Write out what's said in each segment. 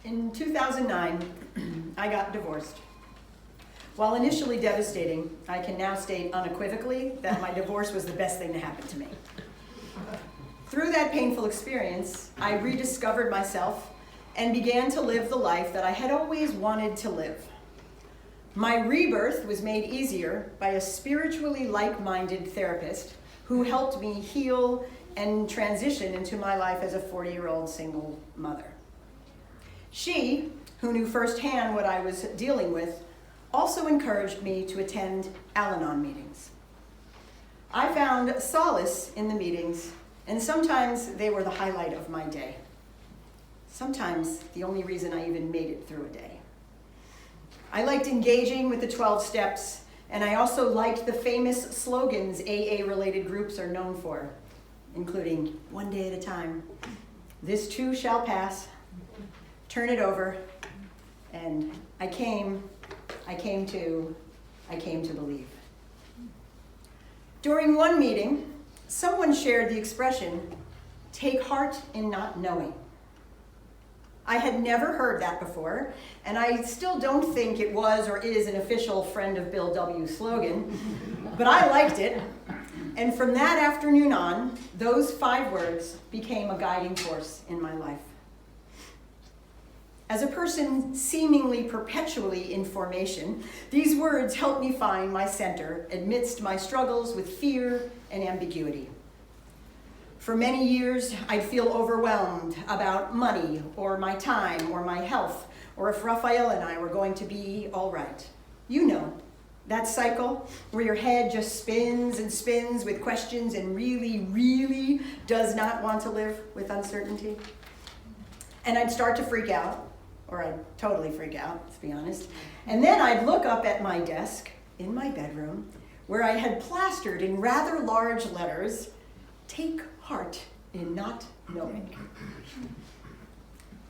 In 2009, I got divorced. While initially devastating, I can now state unequivocally that my divorce was the best thing to happen to me. Through that painful experience, I rediscovered myself and began to live the life that I had always wanted to live. My rebirth was made easier by a spiritually like-minded therapist who helped me heal and transition into my life as a 40-year-old single mother. She, who knew firsthand what I was dealing with, also encouraged me to attend Al-Anon meetings. I found solace in the meetings, and sometimes they were the highlight of my day. Sometimes the only reason I even made it through a day. I liked engaging with the 12 steps, and I also liked the famous slogans AA-related groups are known for, including one day at a time, this too shall pass, turn it over, and I came to believe. During one meeting, someone shared the expression, take heart in not knowing. I had never heard that before, and I still don't think it was or is an official Friend of Bill W. slogan, but I liked it. And from that afternoon on, those 5 words became a guiding force in my life. As a person seemingly perpetually in formation, these words helped me find my center amidst my struggles with fear and ambiguity. For many years, I'd feel overwhelmed about money or my time or my health, or if Raphael and I were going to be all right. You know, that cycle where your head just spins and spins with questions and really does not want to live with uncertainty. And I'd start to freak out, or I'd totally freak out, let's be honest. And then I'd look up at my desk in my bedroom where I had plastered in rather large letters, take heart in not knowing.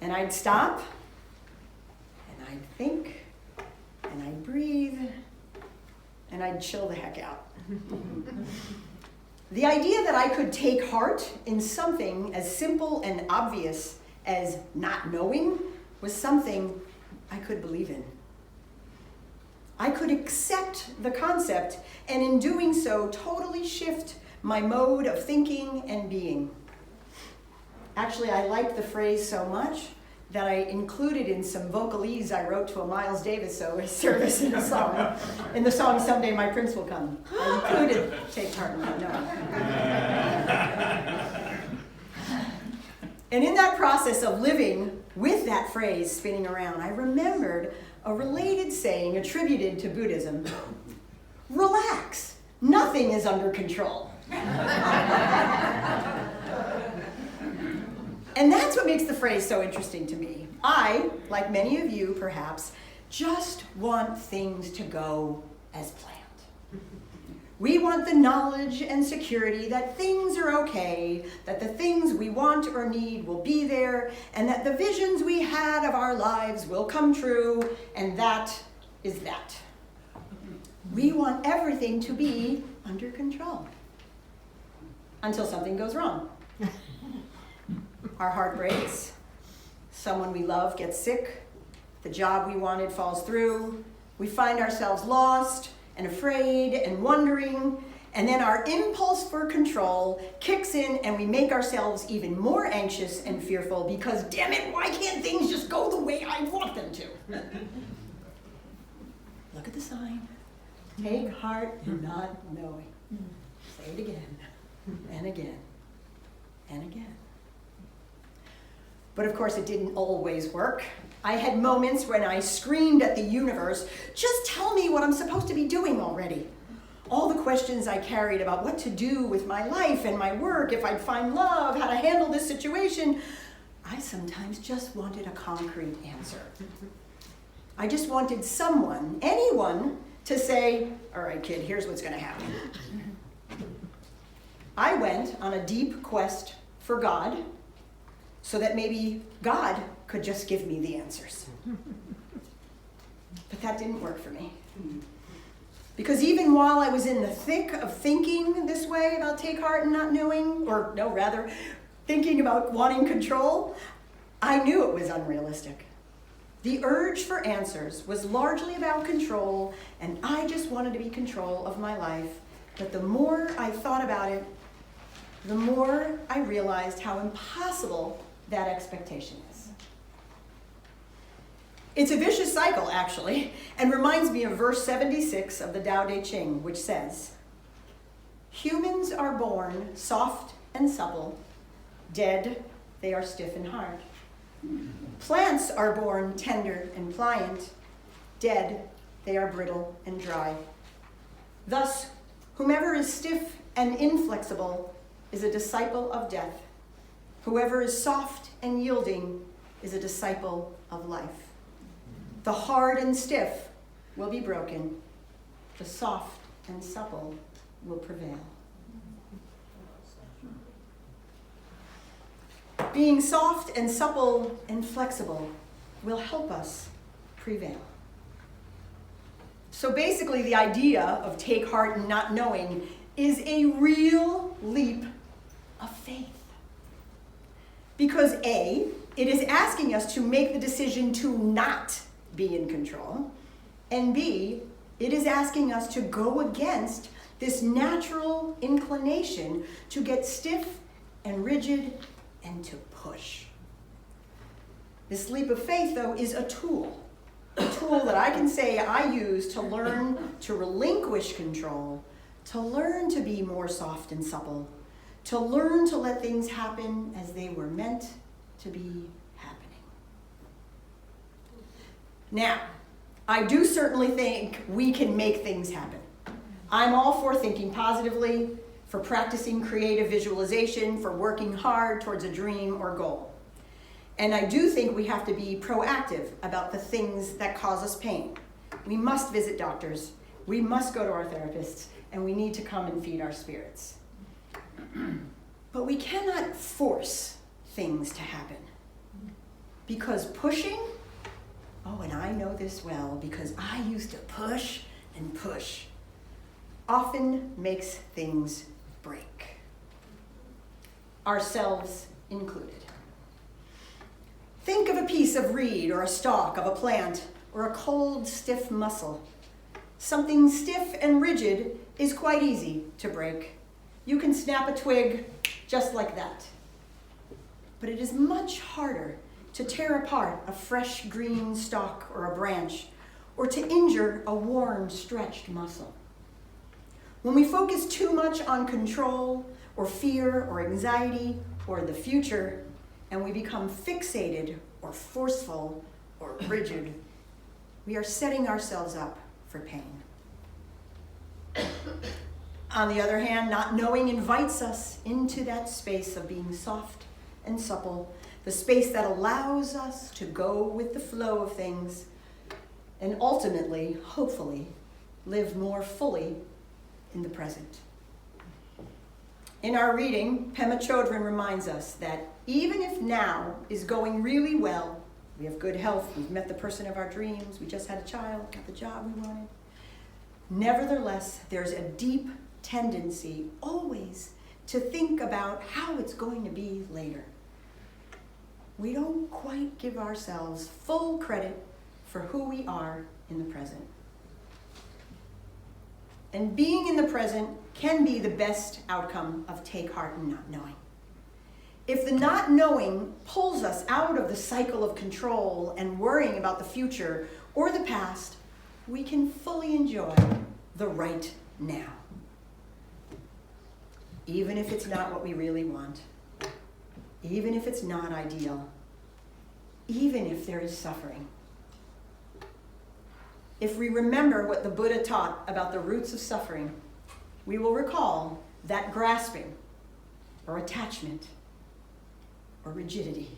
And I'd stop, and I'd think, and I'd breathe, and I'd chill the heck out. The idea that I could take heart in something as simple and obvious as not knowing was something I could believe in. I could accept the concept, and in doing so, totally shift my mode of thinking and being. Actually, I liked the phrase so much that I included in some vocalese I wrote to a Miles Davis service in a song. In the song, Someday My Prince Will Come. I included take heart in not knowing. And in that process of living with that phrase spinning around, I remembered a related saying attributed to Buddhism. Relax, nothing is under control. And that's what makes the phrase so interesting to me. I, like many of you perhaps, just want things to go as planned. We want the knowledge and security that things are okay, that the things we want or need will be there, and that the visions we had of our lives will come true, and that is that. We want everything to be under control. Until something goes wrong. Our heart breaks, someone we love gets sick, the job we wanted falls through, we find ourselves lost and afraid and wondering, and then our impulse for control kicks in and we make ourselves even more anxious and fearful because, damn it, why can't things just go the way I want them to? Look at the sign. Take heart in not knowing. Say it again and again and again. But of course, it didn't always work. I had moments when I screamed at the universe, just tell me what I'm supposed to be doing already. All the questions I carried about what to do with my life and my work, if I'd find love, how to handle this situation, I sometimes just wanted a concrete answer. I just wanted someone, anyone, to say, all right, kid, here's what's gonna happen. I went on a deep quest for God, so that maybe God could just give me the answers. But that didn't work for me. Because even while I was in the thick of thinking this way about take heart and not knowing, or no, rather, thinking about wanting control, I knew it was unrealistic. The urge for answers was largely about control, and I just wanted to be in control of my life. But the more I thought about it, the more I realized how impossible that expectation is. It's a vicious cycle, actually, and reminds me of verse 76 of the Tao Te Ching, which says, "Humans are born soft and supple, dead they are stiff and hard. Plants are born tender and pliant, dead they are brittle and dry. Thus, whomever is stiff and inflexible is a disciple of death. Whoever is soft and yielding is a disciple of life. The hard and stiff will be broken. The soft and supple will prevail." Being soft and supple and flexible will help us prevail. So basically, the idea of take heart and not knowing is a real leap of faith. Because A, it is asking us to make the decision to not be in control, and B, it is asking us to go against this natural inclination to get stiff and rigid and to push. This leap of faith, though, is a tool that I can say I use to learn to relinquish control, to learn to be more soft and supple, to learn to let things happen as they were meant to be happening. Now, I do certainly think we can make things happen. I'm all for thinking positively, for practicing creative visualization, for working hard towards a dream or goal. And I do think we have to be proactive about the things that cause us pain. We must visit doctors, we must go to our therapists, and we need to come and feed our spirits. But we cannot force things to happen. Because pushing, and I know this well because I used to push and push, often makes things break. Ourselves included. Think of a piece of reed or a stalk of a plant or a cold, stiff muscle. Something stiff and rigid is quite easy to break. You can snap a twig just like that. But it is much harder to tear apart a fresh green stalk or a branch, or to injure a worn, stretched muscle. When we focus too much on control, or fear, or anxiety, or the future, and we become fixated, or forceful, or rigid, we are setting ourselves up for pain. On the other hand, not knowing invites us into that space of being soft and supple, the space that allows us to go with the flow of things and ultimately, hopefully, live more fully in the present. In our reading, Pema Chodron reminds us that even if now is going really well, we have good health, we've met the person of our dreams, we just had a child, got the job we wanted, nevertheless, there's a deep tendency always to think about how it's going to be later. We don't quite give ourselves full credit for who we are in the present. And being in the present can be the best outcome of take heart and not knowing. If the not knowing pulls us out of the cycle of control and worrying about the future or the past, we can fully enjoy the right now. Even if it's not what we really want, even if it's not ideal, even if there is suffering. If we remember what the Buddha taught about the roots of suffering, we will recall that grasping or attachment or rigidity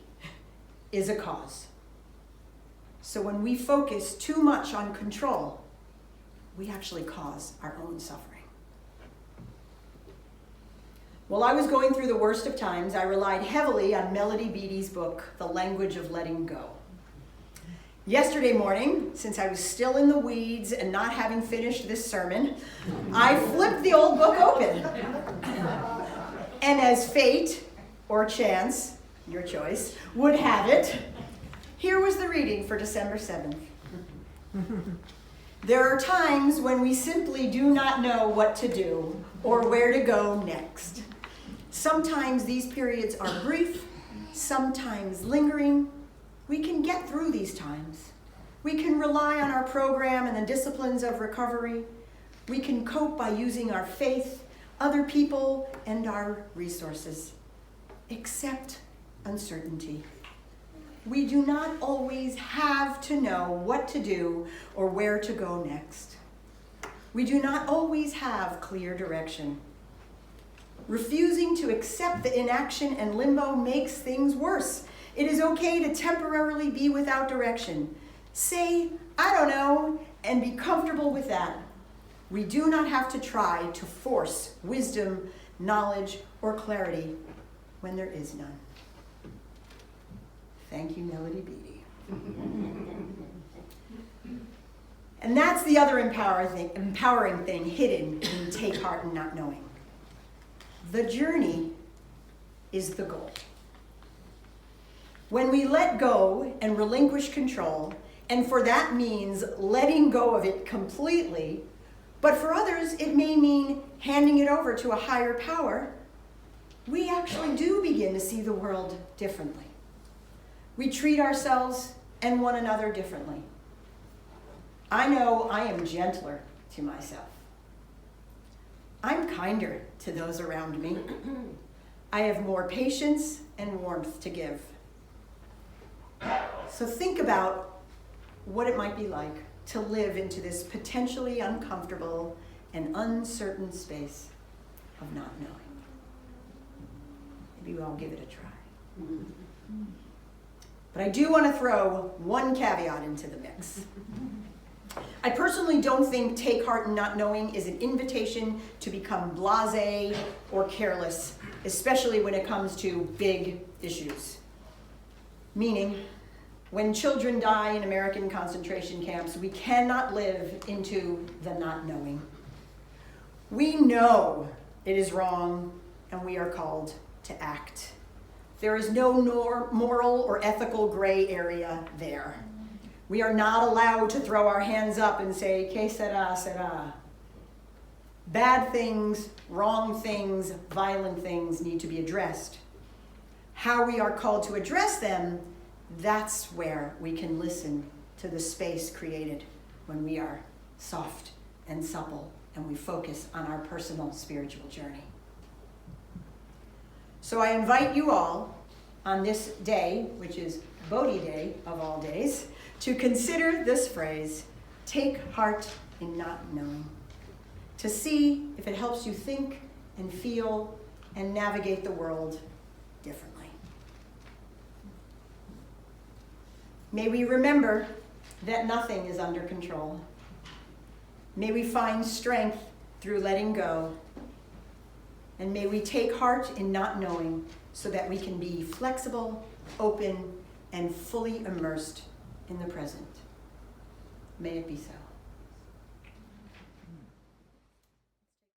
is a cause. So when we focus too much on control, we actually cause our own suffering. While I was going through the worst of times, I relied heavily on Melody Beattie's book, The Language of Letting Go. Yesterday morning, since I was still in the weeds and not having finished this sermon, I flipped the old book open. And as fate, or chance, your choice, would have it, Here was the reading for December 7th. There are times when we simply do not know what to do or where to go next. Sometimes these periods are brief, sometimes lingering. We can get through these times. We can rely on our program and the disciplines of recovery. We can cope by using our faith, other people, and our resources. Accept uncertainty. We do not always have to know what to do or where to go next. We do not always have clear direction. Refusing to accept the inaction and limbo makes things worse. It is okay to temporarily be without direction. Say, I don't know, and be comfortable with that. We do not have to try to force wisdom, knowledge, or clarity when there is none. Thank you, Melody Beattie. And that's the other empowering thing hidden in Take Heart in Not Knowing. The journey is the goal. When we let go and relinquish control, and for that means letting go of it completely, but for others it may mean handing it over to a higher power, we actually do begin to see the world differently. We treat ourselves and one another differently. I know I am gentler to myself. I'm kinder to those around me. I have more patience and warmth to give. So think about what it might be like to live into this potentially uncomfortable and uncertain space of not knowing. Maybe we'll all give it a try. But I do want to throw one caveat into the mix. I personally don't think Take Heart in Not Knowing is an invitation to become blasé or careless, especially when it comes to big issues. Meaning, when children die in American concentration camps, we cannot live into the not knowing. We know it is wrong, and we are called to act. There is no moral or ethical gray area there. We are not allowed to throw our hands up and say, que sera, sera. Bad things, wrong things, violent things need to be addressed. How we are called to address them, that's where we can listen to the space created when we are soft and supple and we focus on our personal spiritual journey. So I invite you all on this day, which is Bodhi Day of all days, to consider this phrase, take heart in not knowing, to see if it helps you think and feel and navigate the world differently. May we remember that nothing is under control. May we find strength through letting go. And may we take heart in not knowing so that we can be flexible, open, and fully immersed in the present. May it be so.